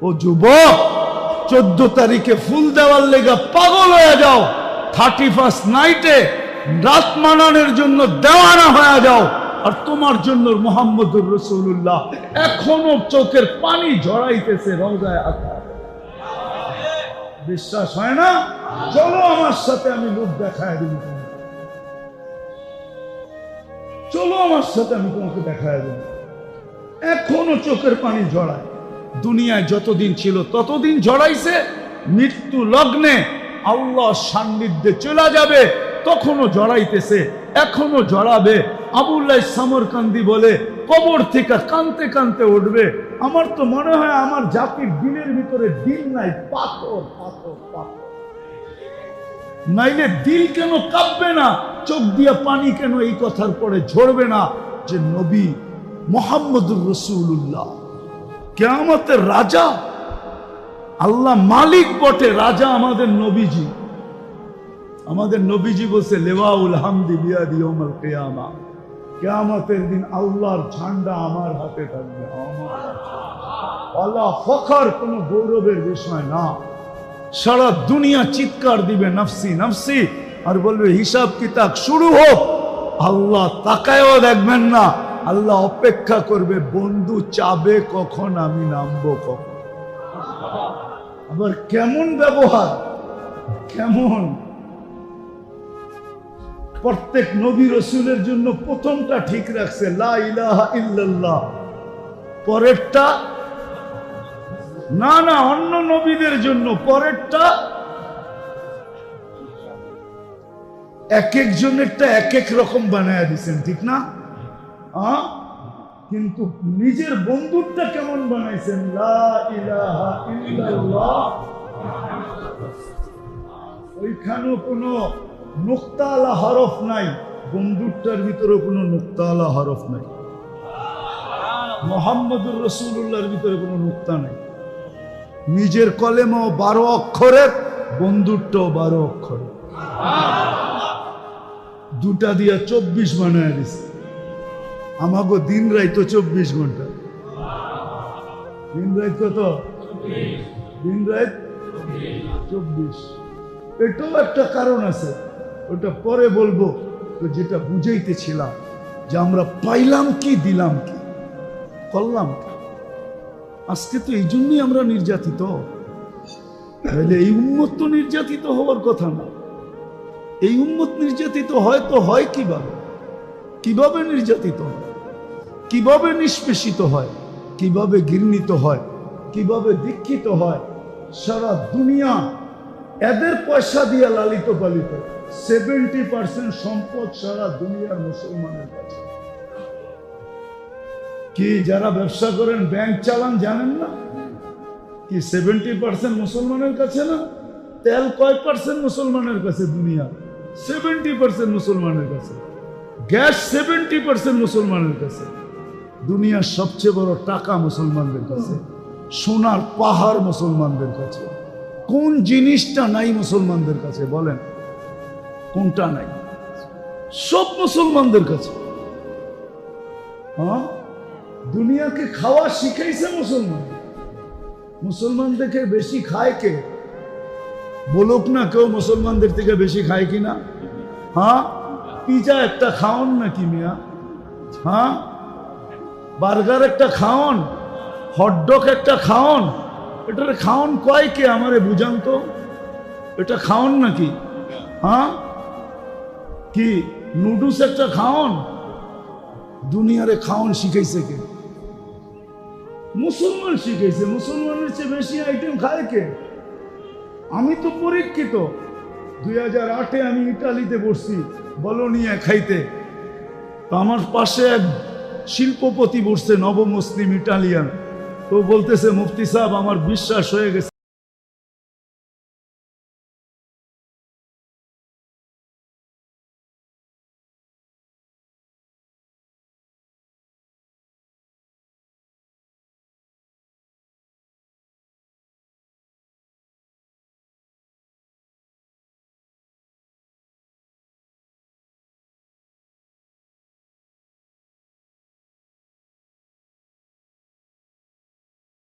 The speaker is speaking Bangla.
ও যুবক, 14 তারিখে ফুল দেওয়ার লেগা পাগল হয়ে যাও, 31 নাইটে রাত মানানোর জন্য দেওয়ানা হয়ে যাও, আর তোমার জন্য মুহাম্মদুর রাসূলুল্লাহ এখনো চোখের পানি ঝরাইতেছে রওজায়ে আতহার। বিশ্বাস হয় না? চলো আমার সাথে, আমি লোক দেখায় দিব। চলো আমার সাথে, আমি তোমাকে দেখায় দেব। এখনো চোখের পানি ঝরায়। দুনিয়ায় যতদিন ছিল ততদিন ঝরাইছে, মৃত্যু লগ্নে আল্লাহর সান্নিধ্যে চলে যাবে তখনও ঝরাইতেছে, এখনো ঝরাবে। আবুল্লাহ সামরকান্দি বলে, কবর থেকে কানতে কানতে উঠবে। আমার তো মনে হয় আমার জাতির দিলের ভিতরে দিল নাই, পাথর পাথর পাথর। নাইলে দিল কেন কাঁপবে না, চোখ দিয়ে পানি কেন এই কথার পরে ঝরবে না যে নবী মুহাম্মদুর রাসূলুল্লাহ কিয়ামতের রাজা। আল্লাহ মালিক বটে, রাজা আমাদের নবীজি। আমাদের নবীজি বলছে, লেওয়াউল হামদি বিয়াদি ইয়াউমুল কিয়ামা, কিয়ামতের দিন আল্লাহর ঝান্ডা আমার হাতে থাকবে। আল্লাহ ফখর, কোনো গৌরবের বিষয় না। সারা দুনিয়া চিৎকার দিবে নফসি নফসি, আর বলবে হিসাব কিতাব শুরু হোক। আল্লাহ তাকায়ও দেখবেন না, আল্লাহ অপেক্ষা করবে, বন্ধু চাবে কখন আমি নামবো কখন। আবার কেমন ব্যবহার, কেমন! প্রত্যেক নবী রাসূলের জন্য প্রথমটা ঠিক রাখছে, লা ইলাহা ইল্লাল্লাহ। পরেরটা না, না, অন্য নবীদের জন্য পরেরটা। এক একজনেরটা এক এক রকম বানায় দিচ্ছেন, ঠিক না? কিন্তু নিজের বন্ধুরটা কেমন বানাইছেন? লা ইলাহা ইল্লাল্লাহ। ওইখানেও কোনো নুক্তাওয়ালা হরফ নাই, বন্ধুরটার ভিতরে কোনো নুক্তাওয়ালা হরফ নাই। মুহাম্মদুর রাসূলুল্লাহর ভিতরে কোনো নুক্তা নাই। নিজের কলেমাও 12 অক্ষরের, বন্ধুরটাও 12 অক্ষরের। দুটা দিয়া 24 বানায় দিছে। আমাগো দিন রাত 24 ঘন্টা। দিন রাত কত? দিন রাত 24। এটাও একটা কারণ আছে, ওটা পরে বলবো। তো যেটা বুঝাইতেছিলাম যে আমরা পাইলাম কি, দিলাম কি, করলাম কি। আজকে তো এই জন্যই আমরা নির্যাতিত। এই উম্মত তো নির্যাতিত হওয়ার কথা না। এই উম্মত নির্যাতিত হয় তো হয় কিভাবে? কিভাবে নির্যাতিত হয়, কিভাবে নিষ্পেষিত হয়, কিভাবে ঘৃণিত হয়, কিভাবে দীক্ষিত হয়। সারা দুনিয়া এদের পয়সা দিয়ে লালিত পালিত। 70% সম্পদ সারা দুনিয়ার মুসলমানের কাছে। কি যারা ব্যবসা করেন, ব্যাংক চালান, জানেন না কি 70% মুসলমানের কাছে না? তেল কয় পার্সেন্ট মুসলমানের কাছে? দুনিয়া 70% মুসলমানের কাছে। গ্যাস 70% মুসলমানের কাছে। দুনিয়ার সবচেয়ে বড় টাকা মুসলমানদের কাছে। সোনার পাহাড় মুসলমানদের কাছে। কোন জিনিসটা নাই মুসলমানদের কাছে? বলেন, কোনটা নাই? সব মুসলমানদের কাছে। হ্যাঁ, দুনিয়াকে খাওয়া শিখাইছে মুসলমান। মুসলমান থেকে বেশি খায় কে? বলুক না কেউ মুসলমানদের থেকে বেশি খায় কিনা। হ্যাঁ, পিজা একটা খাওন নাকি মিয়া? হ্যাঁ, বার্গার একটা খাওন, হটডগ একটা খাওন। এটার খাওন কয় কে? আমারে বুঝান তো, এটা খাওন নাকি? হ্যাঁ, কি নুডলস একটা খাওন? দুনিয়ারে খাওন শিখাইছে কে? মুসলমান শিখাইছে। মুসলমানের চেয়ে বেশি আইটেম খায় কে? আমি তো পরীক্ষিত। 2008-এ আমি ইটালিতে বসছি বলোনিয়া খাইতে। তো আমার পাশে এক শিল্পপতি বসছে, নবমুসলিম ইটালিয়ান। তো বলতেছে, মুফতি সাহেব আমার বিশ্বাস হয়ে গেছে